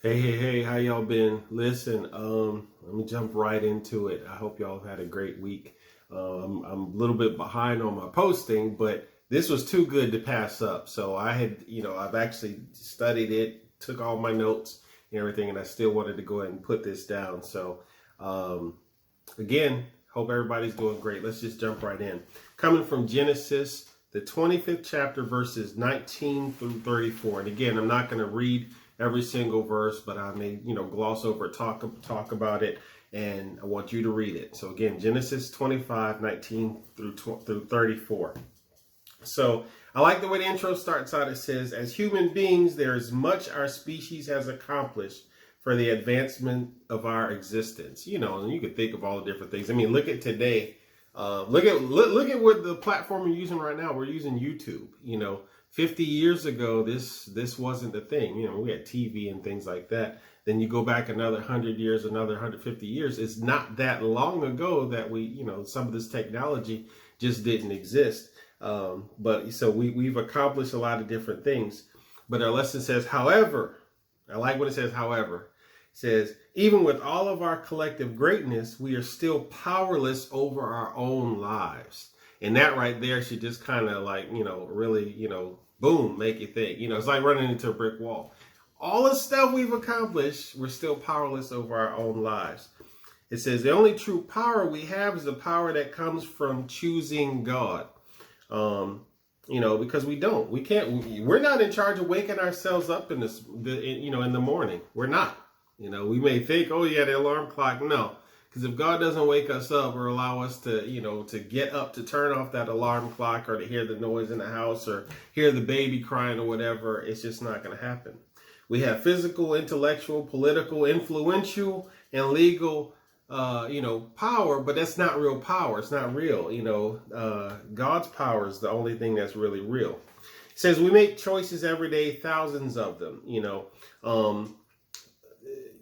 Hey, how y'all been? Listen, let me jump right into it. I hope y'all have had a great week. I'm a little bit behind on my posting, but this was too good to pass up. So I've actually studied it, took all my notes and everything, and I still wanted to go ahead and put this down. So, um, again, hope everybody's doing great. Let's just jump right in. Coming from Genesis, the 25th chapter, verses 19 through 34. And again, I'm not going to read every single verse, but I may, gloss over, talk about it, and I want you to read it. So again, Genesis 25, 19 through 34. So I like the way the intro starts out. It says, as human beings, there is much our species has accomplished for the advancement of our existence. And you could think of all the different things. I mean, look at today. Look at what the platform we're using right now. We're using YouTube. 50 years ago, this wasn't the thing. We had TV and things like that. Then you go back another 100 years, another 150 years. It's not that long ago that some of this technology just didn't exist. But so we've accomplished a lot of different things. But our lesson says, however, I like what it says, however. It says, even with all of our collective greatness, we are still powerless over our own lives. And that right there should just kind of really, boom, make you think. It's like running into a brick wall. All the stuff we've accomplished, we're still powerless over our own lives. It says the only true power we have is the power that comes from choosing God. Because we're not in charge of waking ourselves up in the morning. We're not. We may think, oh yeah, the alarm clock. No, because if God doesn't wake us up or allow us to, to get up to turn off that alarm clock or to hear the noise in the house or hear the baby crying or whatever, it's just not going to happen. We have physical, intellectual, political, influential, and legal, power, but that's not real power. It's not real. God's power is the only thing that's really real. It says we make choices every day, thousands of them,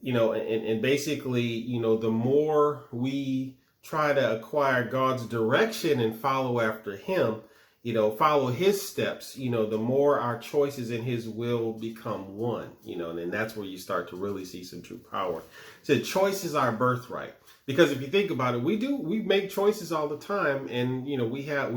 and basically, the more we try to acquire God's direction and follow after him, follow his steps, the more our choices in his will become one, and that's where you start to really see some true power. So choice is our birthright. Because if you think about it, we make choices all the time, and we have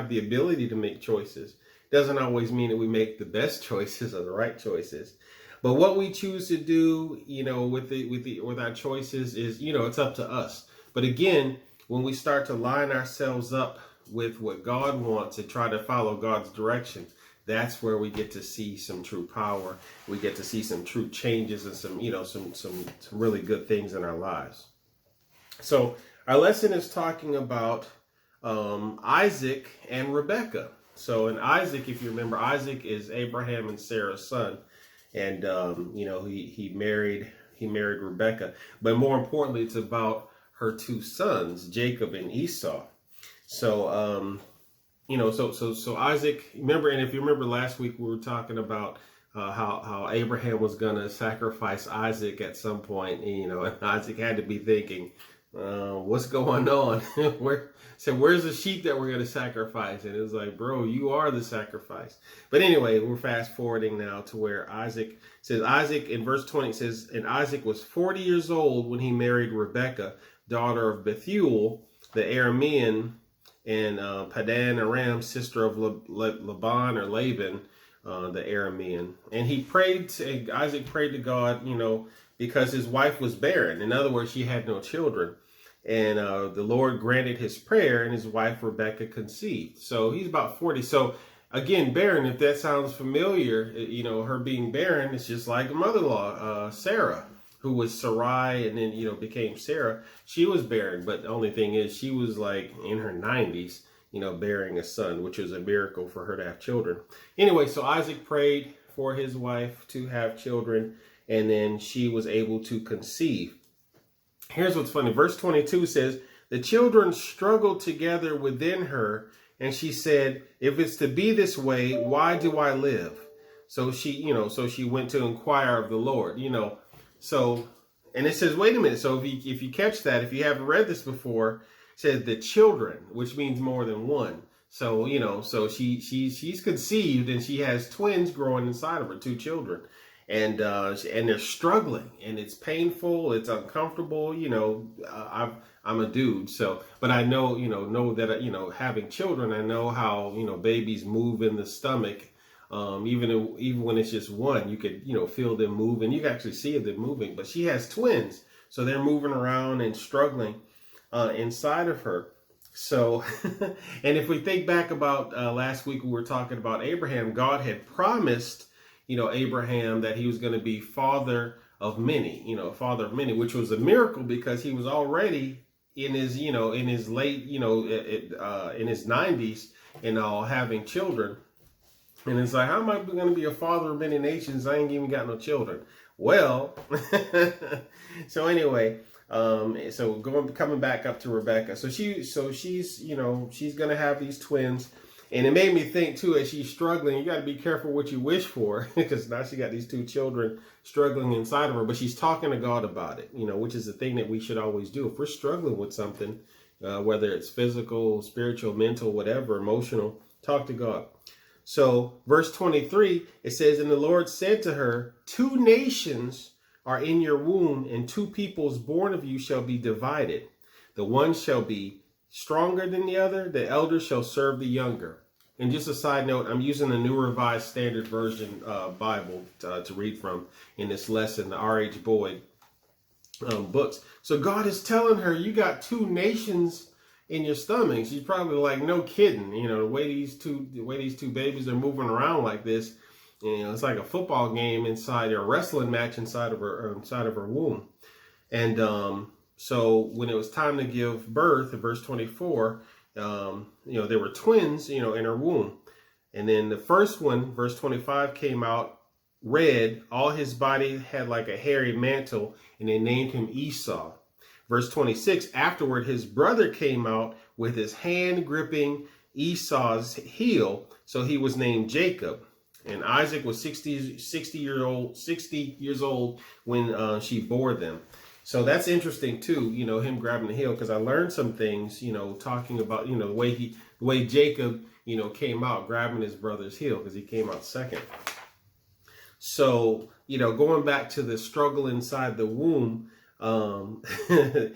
the ability to make choices. Doesn't always mean that we make the best choices or the right choices. But what we choose to do, with our choices is, it's up to us. But again, when we start to line ourselves up with what God wants and try to follow God's direction, that's where we get to see some true power. We get to see some true changes and some really good things in our lives. So our lesson is talking about Isaac and Rebekah. So in Isaac, if you remember, Isaac is Abraham and Sarah's son. And, he married Rebekah. But more importantly, it's about her two sons, Jacob and Esau. So, so Isaac, remember, and if you remember last week, we were talking about how Abraham was going to sacrifice Isaac at some point, and Isaac had to be thinking, what's going on? Where's the sheep that we're going to sacrifice? And it was like, bro, you are the sacrifice. But anyway, we're fast forwarding now to where Isaac in verse 20 says, and Isaac was 40 years old when he married Rebekah, daughter of Bethuel, the Aramean, and Padan Aram, sister of Laban or Laban, the Aramean. And Isaac prayed to God, because his wife was barren. In other words, she had no children. And the Lord granted his prayer, and his wife Rebekah conceived. So he's about 40. So again, barren, if that sounds familiar, her being barren, it's just like a mother-in-law, Sarah, who was Sarai and then, became Sarah. She was barren, but the only thing is she was like in her 90s, bearing a son, which was a miracle for her to have children. Anyway, so Isaac prayed for his wife to have children, and then she was able to conceive. Here's what's funny. Verse 22 says, the children struggled together within her, and she said, if it's to be this way, why do I live? So she went to inquire of the Lord, So, and it says, wait a minute. So if you catch that, if you haven't read this before, it says the children, which means more than one. So, so she's conceived, and she has twins growing inside of her, two children. and they're struggling, and it's painful, it's uncomfortable. I'm a dude, so, but I know that, having children, I know how, babies move in the stomach. Even when it's just one, you could, feel them move, and you can actually see them moving. But she has twins, so they're moving around and struggling inside of her. So, and if we think back about last week, we were talking about Abraham. God had promised, Abraham that he was going to be father of many, which was a miracle because he was already in his, in his late, in his 90s and all, having children. And it's like, how am I going to be a father of many nations? I ain't even got no children. Well, so anyway, coming back up to Rebecca. So she's going to have these twins. And it made me think too, as she's struggling, you got to be careful what you wish for, because now she got these two children struggling inside of her, but she's talking to God about it, which is the thing that we should always do. If we're struggling with something, whether it's physical, spiritual, mental, whatever, emotional, talk to God. So verse 23, it says, and the Lord said to her, 2 nations are in your womb, and 2 peoples born of you shall be divided. The one shall be stronger than the other. The elder shall serve the younger. And just a side note, I'm using the New Revised Standard Version Bible to read from in this lesson, the R.H. Boyd books. So God is telling her, you got 2 nations in your stomach. She's probably like, no kidding. The way these two babies are moving around like this, it's like a football game inside, or a wrestling match inside of her womb. And so when it was time to give birth, in verse 24, there were twins, in her womb. And then the first one, verse 25, came out red. All his body had like a hairy mantle, and they named him Esau. Verse 26, afterward, his brother came out with his hand gripping Esau's heel. So he was named Jacob. And Isaac was 60 years old when she bore them. So that's interesting too, him grabbing the heel, because I learned some things, talking about, the way Jacob, came out grabbing his brother's heel, because he came out second. So, going back to the struggle inside the womb, the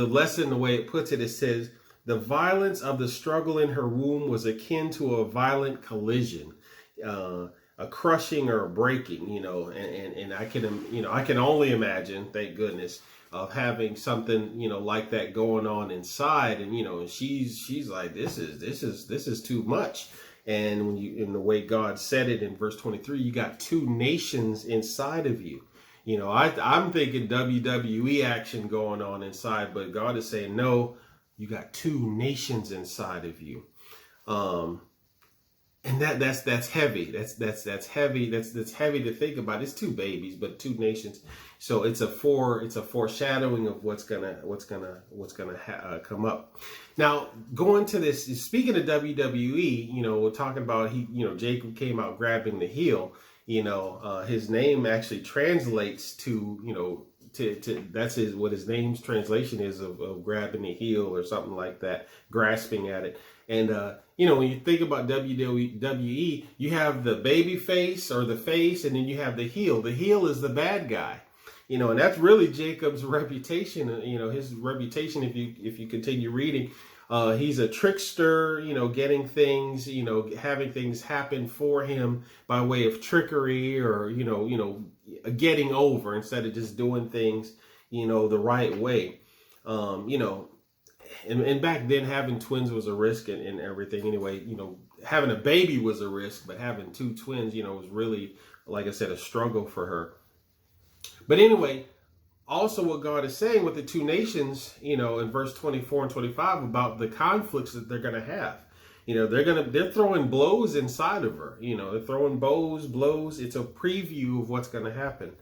lesson, the way it puts it, it says, the violence of the struggle in her womb was akin to a violent collision, a crushing or a breaking, and I can only imagine, thank goodness, of having something, like that going on inside. And, she's like, this is too much. And when in the way God said it in verse 23, you got 2 nations inside of you. I'm thinking WWE action going on inside, but God is saying, no, you got 2 nations inside of you. And that's heavy. That's heavy. That's heavy to think about. It's 2 babies, but 2 nations. So it's a foreshadowing of what's gonna come up. Now, going to this, speaking of WWE, we're talking about Jacob came out grabbing the heel. His name actually translates to that's what his name's translation is of grabbing the heel or something like that, grasping at it. And, when you think about WWE, you have the baby face or the face, and then you have the heel. The heel is the bad guy, and that's really Jacob's reputation. His reputation, if you continue reading, he's a trickster, getting things, having things happen for him by way of trickery or, getting over instead of just doing things, the right way. And back then having twins was a risk and everything anyway. Having a baby was a risk, but having 2 twins, was really, like I said, a struggle for her. But anyway, also what God is saying with the 2 nations, in verse 24 and 25 about the conflicts that they're going to have. They're throwing blows inside of her. They're throwing blows. It's a preview of what's going to happen.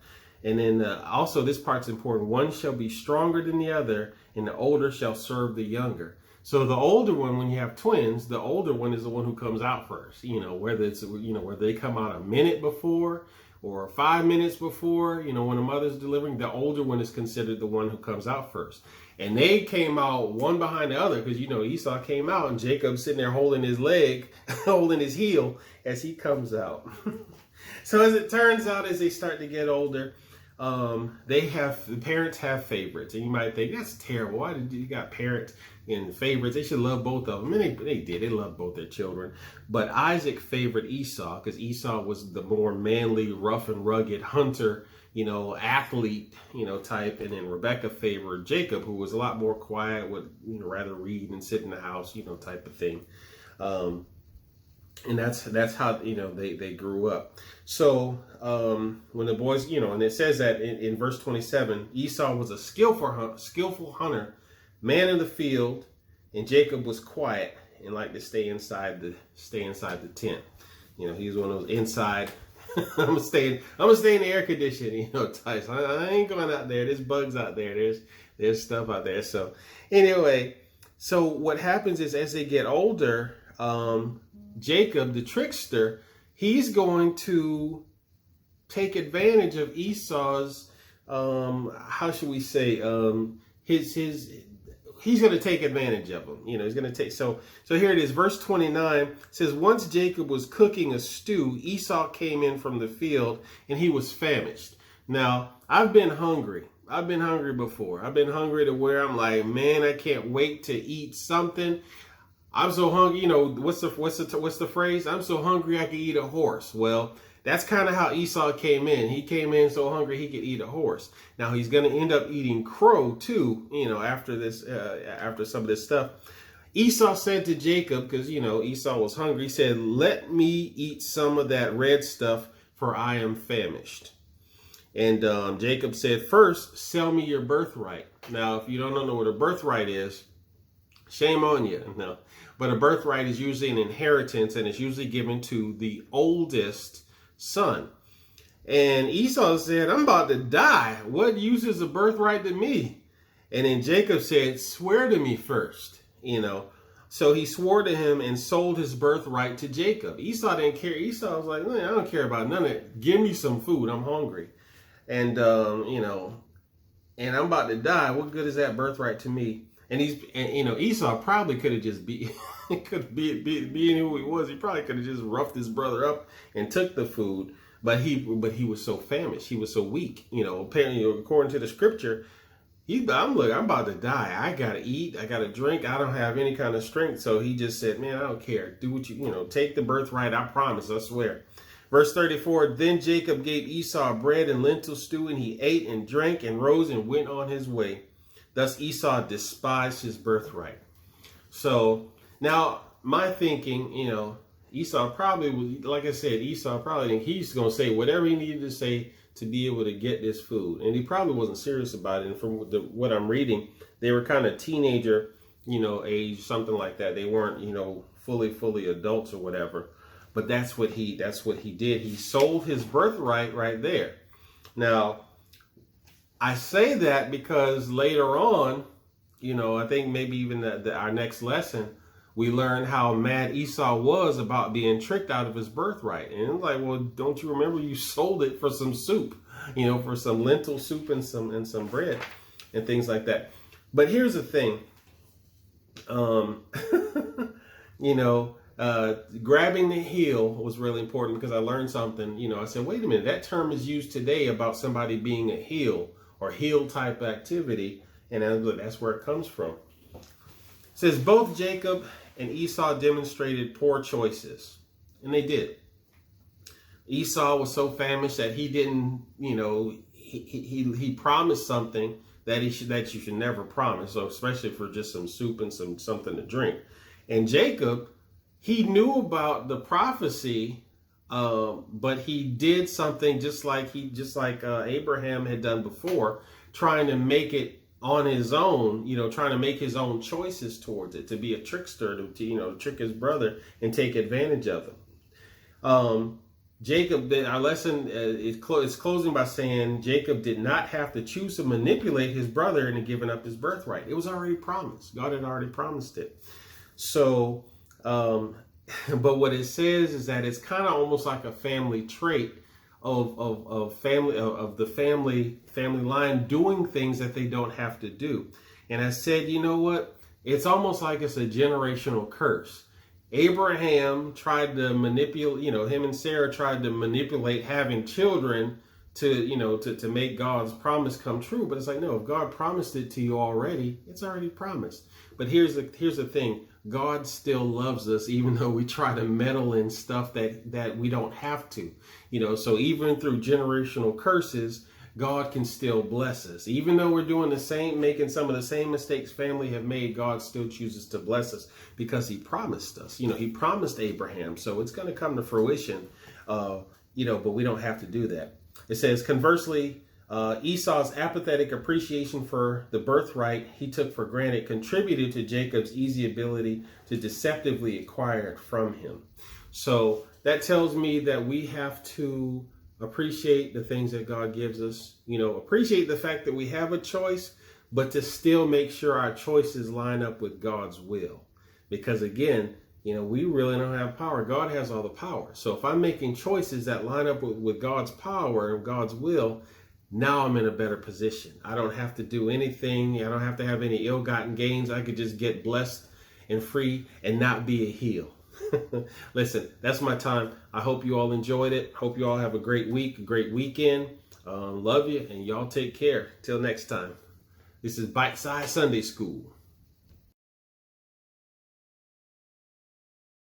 And then also this part's important. One shall be stronger than the other, and the older shall serve the younger. So the older one, when you have twins, the older one is the one who comes out first. Whether it's, whether they come out a minute before or 5 minutes before, when a mother's delivering, the older one is considered the one who comes out first. And they came out one behind the other because, Esau came out and Jacob's sitting there holding his leg, holding his heel as he comes out. So as it turns out, as they start to get older, the parents have favorites, and you might think that's terrible. Why did you got parents and favorites? They should love both of them, and they loved both their children. But Isaac favored Esau because Esau was the more manly, rough and rugged hunter, athlete, type, and then Rebecca favored Jacob, who was a lot more quiet, would rather read and sit in the house, type of thing. And that's how they grew up. So when the boys, and it says that in verse 27, Esau was a skillful hunter, man in the field, and Jacob was quiet and liked to stay inside the tent. He was one of those inside. I'm gonna stay in the air conditioning, types. I ain't going out there. There's bugs out there. There's stuff out there. So anyway, so what happens is as they get older, Jacob, the trickster, he's going to take advantage of Esau's, how should we say, he's going to take advantage of him. He's going to take, so here it is, verse 29 says, once Jacob was cooking a stew, Esau came in from the field and he was famished. Now, I've been hungry. I've been hungry before. I've been hungry to where I'm like, man, I can't wait to eat something. I'm so hungry, what's the phrase? I'm so hungry I could eat a horse. Well, that's kind of how Esau came in. He came in so hungry he could eat a horse. Now he's going to end up eating crow too, after some of this stuff. Esau said to Jacob, because, Esau was hungry, he said, let me eat some of that red stuff, for I am famished. And Jacob said, first, sell me your birthright. Now, if you don't know what a birthright is, shame on you. No. But a birthright is usually an inheritance, and it's usually given to the oldest son. And Esau said, I'm about to die. What use is a birthright to me? And then Jacob said, swear to me first. So he swore to him and sold his birthright to Jacob. Esau didn't care. Esau was like, I don't care about none of it. Give me some food. I'm hungry. And, and I'm about to die. What good is that birthright to me? And Esau probably could have just being who he was. He probably could have just roughed his brother up and took the food. But he was so famished. He was so weak. Apparently, according to the scripture, I'm about to die. I gotta eat. I gotta drink. I don't have any kind of strength. So he just said, man, I don't care. Do what take the birthright. I promise. I swear. Verse 34. Then Jacob gave Esau bread and lentil stew, and he ate and drank and rose and went on his way. Thus Esau despised his birthright. So now my thinking, Esau probably was, like I said, Esau probably think he's going to say whatever he needed to say to be able to get this food. And he probably wasn't serious about it. And from what I'm reading, they were kind of teenager, age, something like that. They weren't, fully adults or whatever. But that's what he did. He sold his birthright right there. Now, I say that because later on, I think maybe even our next lesson, we learn how mad Esau was about being tricked out of his birthright. And it's like, well, don't you remember you sold it for some soup, for some lentil soup and some bread and things like that. But here's the thing, grabbing the heel was really important because I learned something. I said, wait a minute, that term is used today about somebody being a heel or heel type activity. And that's where it comes from. It says both Jacob and Esau demonstrated poor choices. And they did. Esau was so famished that he didn't, he promised something that you should never promise. So especially for just some soup and something to drink. And Jacob, he knew about the prophecy, but he did something just like Abraham had done before, trying to make it on his own, trying to make his own choices towards it, to be a trickster, to trick his brother and take advantage of him. Jacob, our lesson is closing by saying Jacob did not have to choose to manipulate his brother into giving up his birthright. It was already promised. God had already promised it. So, but what it says is that it's kind of almost like a family trait of the family line doing things that they don't have to do. And I said, you know what? It's almost like it's a generational curse. Abraham tried to manipulate, him and Sarah tried to manipulate having children to make God's promise come true. But it's like, no, if God promised it to you already, it's already promised. But here's the thing. God still loves us, even though we try to meddle in stuff that we don't have to. So even through generational curses, God can still bless us. Even though we're doing making some of the same mistakes family have made, God still chooses to bless us because he promised us. He promised Abraham. So it's going to come to fruition, but we don't have to do that. It says, conversely, Esau's apathetic appreciation for the birthright he took for granted contributed to Jacob's easy ability to deceptively acquire it from him. So that tells me that we have to appreciate the things that God gives us, appreciate the fact that we have a choice, but to still make sure our choices line up with God's will. Because again, we really don't have power. God has all the power. So if I'm making choices that line up with God's power and God's will, now I'm in a better position. I don't have to do anything. I don't have to have any ill-gotten gains. I could just get blessed and free and not be a heel. Listen, that's my time. I hope you all enjoyed it. Hope you all have a great week, a great weekend. Love you, and y'all take care. Till next time. This is Bite Size Sunday School.